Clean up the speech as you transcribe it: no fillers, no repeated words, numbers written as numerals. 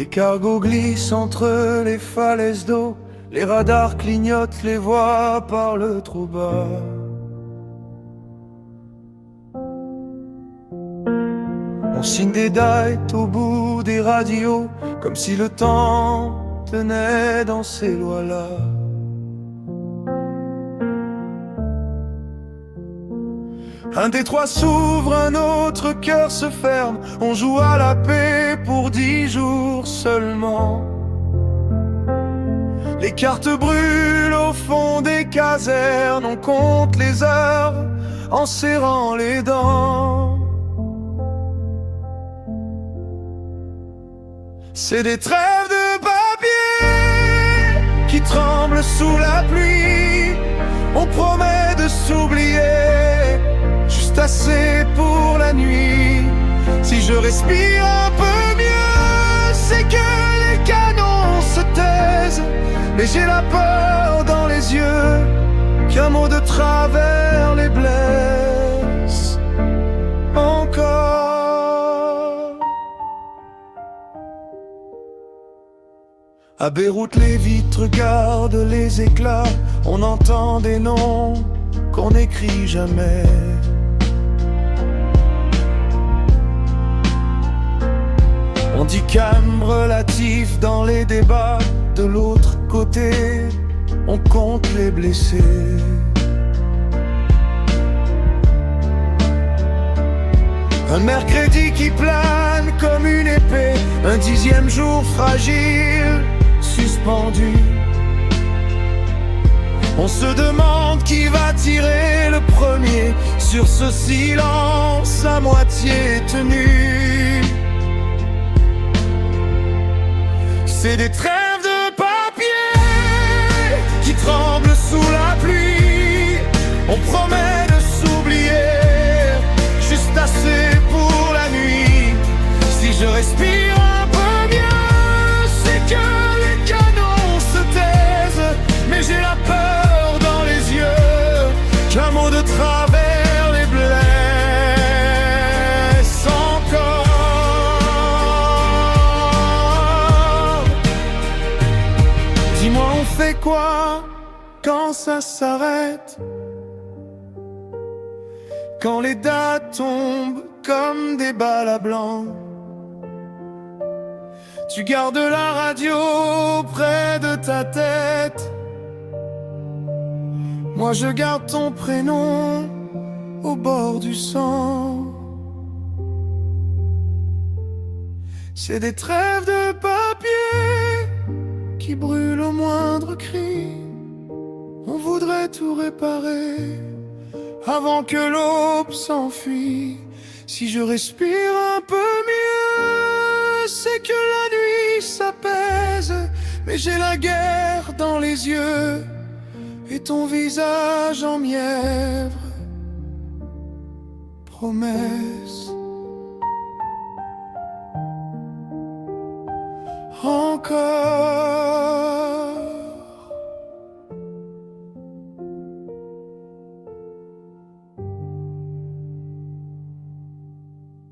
Des cargos glissent entre les falaises d'eau, les radars clignotent, les voix parlent trop bas. On signe des dates au bout des radios, comme si le temps tenait dans ces lois-là. Un des trois s'ouvre, un autre cœur se ferme. On joue à la paix pour 10 jours seulement. Les cartes brûlent au fond des casernes. On compte les heures en serrant les dents. C'est des trêves de papier qui tremblent sous la pluie. On promet de s'oublier, juste assez pour la nuit. Si je respire un peu mieux, c'est que les canons se taisent. Mais j'ai la peur dans les yeux qu'un mot de travers les blesse encore. À Beyrouth, les vitres gardent les éclats. On entend des noms qu'on n'écrit jamais. On dit calme relatif dans les débats. De l'autre côté, on compte les blessés. Un mercredi qui plane comme une épée, un 10e jour fragile, suspendu. On se demande qui va tirer le premier sur ce silence à moitié tenu. C'est des trêves de papier qui tremblent sous la pluie. On promet de s'oublier, juste assez pour la nuit. Si je respire un peu mieux, c'est que les canons se taisent. Mais j'ai la peur dans les yeux qu'un mot de travers les blesse encore. Dis-moi, on fait quoi quand ça s'arrête? Quand les dates tombent comme des balles à blanc. Tu gardes la radio près de ta tête. Moi je garde ton prénom au bord du sang. C'est des trêves de papier qui brûlent au moindre cri. On voudrait tout réparer avant que l'aube s'enfuit. Si je respire un peu mieux, c'est que la nuit s'apaise. Mais j'ai la guerre dans les yeux et ton visage en mièvre. Promesse encore.